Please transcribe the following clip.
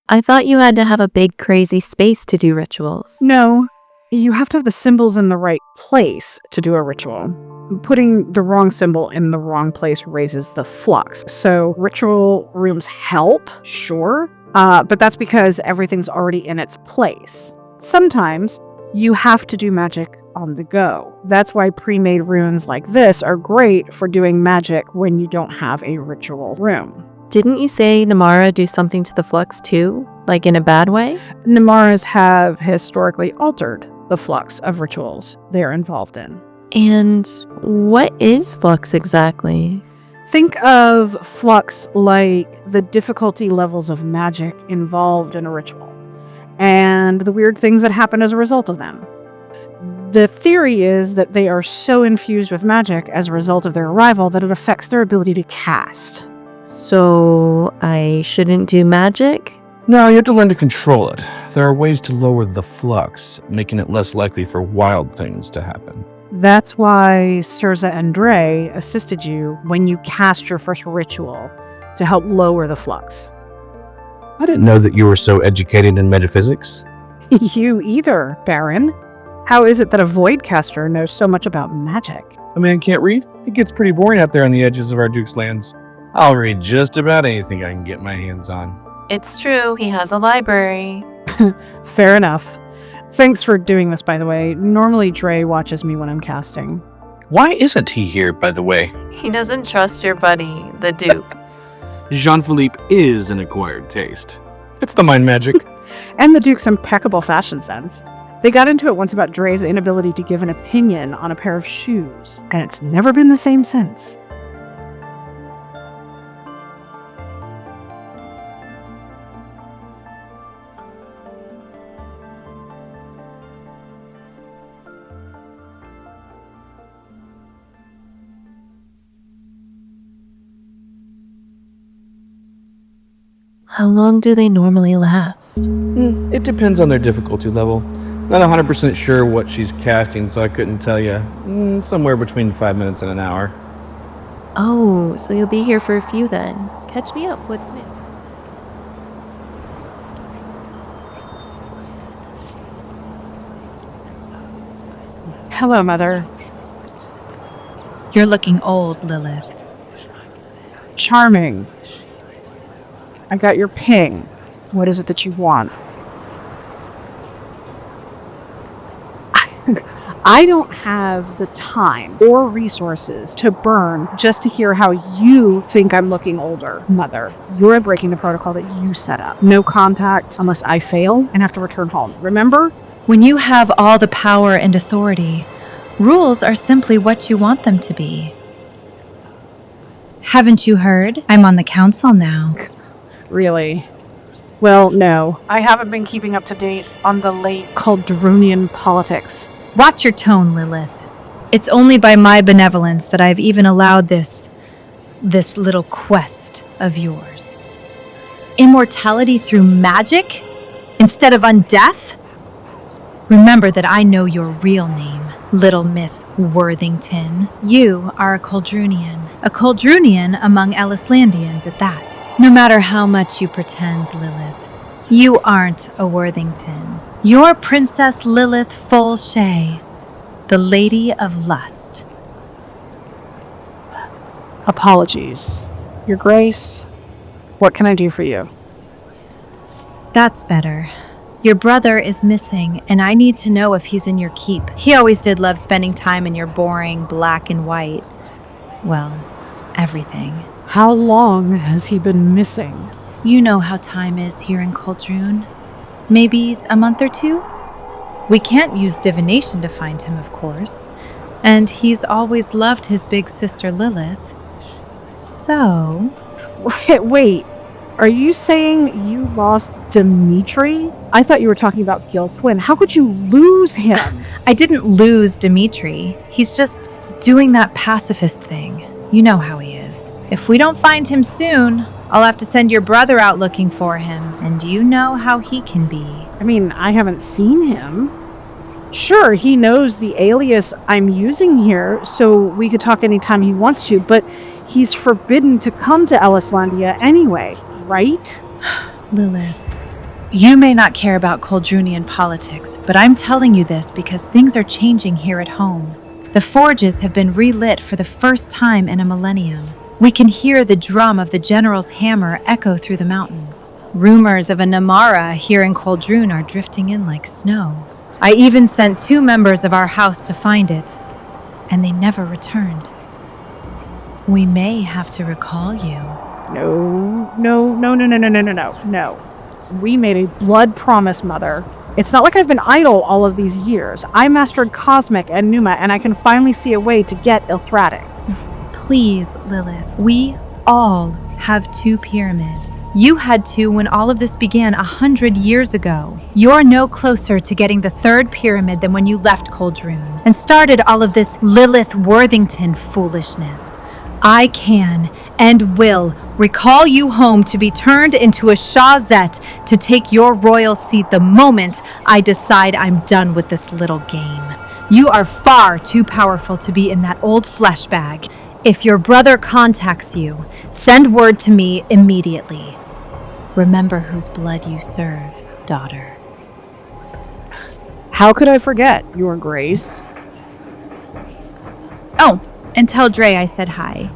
I thought you had to have a big, crazy space to do rituals. No, you have to have the symbols in the right place to do a ritual. Putting the wrong symbol in the wrong place raises the flux. So ritual rooms help, sure, but that's because everything's already in its place. Sometimes you have to do magic on the go. That's why pre-made runes like this are great for doing magic when you don't have a ritual room. Didn't you say Namara do something to the flux too? Like in a bad way? Namaras have historically altered the flux of rituals they are involved in. And what is flux exactly? Think of flux like the difficulty levels of magic involved in a ritual, and the weird things that happen as a result of them. The theory is that they are so infused with magic as a result of their arrival that it affects their ability to cast. So I shouldn't do magic? No, you have to learn to control it. There are ways to lower the flux, making it less likely for wild things to happen. That's why Sirza and Dre assisted you when you cast your first ritual to help lower the flux. I didn't know that you were so educated in metaphysics. You either, Baron. How is it that a void caster knows so much about magic? A man can't read? It gets pretty boring out there on the edges of our Duke's lands. I'll read just about anything I can get my hands on. It's true, he has a library. Fair enough. Thanks for doing this, by the way. Normally Dre watches me when I'm casting. Why isn't he here, by the way? He doesn't trust your buddy, the Duke. Jean-Philippe is an acquired taste. It's the mind magic. And the Duke's impeccable fashion sense. They got into it once about Dre's inability to give an opinion on a pair of shoes, and it's never been the same since. How long do they normally last? It depends on their difficulty level. Not 100% sure what she's casting, so I couldn't tell you. Somewhere between 5 minutes and an hour. Oh, so you'll be here for a few then. Catch me up, what's next? Hello, Mother. You're looking old, Lilith. Charming. I got your ping. What is it that you want? I don't have the time or resources to burn just to hear how you think I'm looking older, Mother. You're breaking the protocol that you set up. No contact unless I fail and have to return home. Remember? When you have all the power and authority, rules are simply what you want them to be. Haven't you heard? I'm on the council now. Really? Well, no. I haven't been keeping up to date on the late Caldronian politics. Watch your tone, Lilith. It's only by my benevolence that I've even allowed this little quest of yours. Immortality through magic instead of undeath? Remember that I know your real name, Little Miss Worthington. You are a Caldronian among Ellislandians at that. No matter how much you pretend, Lilith, you aren't a Worthington. You're Princess Lilith Folshea, the Lady of Lust. Apologies. Your Grace, what can I do for you? That's better. Your brother is missing, and I need to know if he's in your keep. He always did love spending time in your boring black and white. Well, everything. How long has he been missing? You know how time is here in Caldroon. Maybe a month or two? We can't use divination to find him, of course. And he's always loved his big sister Lilith. So... Wait, are you saying you lost Dimitri? I thought you were talking about Gilthwyn. How could you lose him? I didn't lose Dimitri. He's just doing that pacifist thing. You know how he is. If we don't find him soon, I'll have to send your brother out looking for him. And you know how he can be. I mean, I haven't seen him. Sure, he knows the alias I'm using here, so we could talk anytime he wants to, but He's forbidden to come to Elislandia anyway, right? Lilith, you may not care about Coldrunian politics, but I'm telling you this because things are changing here at home. The forges have been relit for the first time in a millennium. We can hear the drum of the general's hammer echo through the mountains. Rumors of a Namara here in Coldrune are drifting in like snow. I even sent 2 members of our house to find it, and they never returned. We may have to recall you. No. We made a blood promise, Mother. It's not like I've been idle all of these years. I mastered Cosmic and Pneuma, and I can finally see a way to get Ilthratic. Please, Lilith, we all have 2 pyramids. You had 2 when all of this began 100 years ago. You're no closer to getting the 3rd pyramid than when you left Coldrune and started all of this Lilith Worthington foolishness. I can and will recall you home to be turned into a Shazette to take your royal seat the moment I decide I'm done with this little game. You are far too powerful to be in that old flesh bag. If your brother contacts you, send word to me immediately. Remember whose blood you serve, daughter. How could I forget, Your Grace? Oh, and tell Dre I said hi.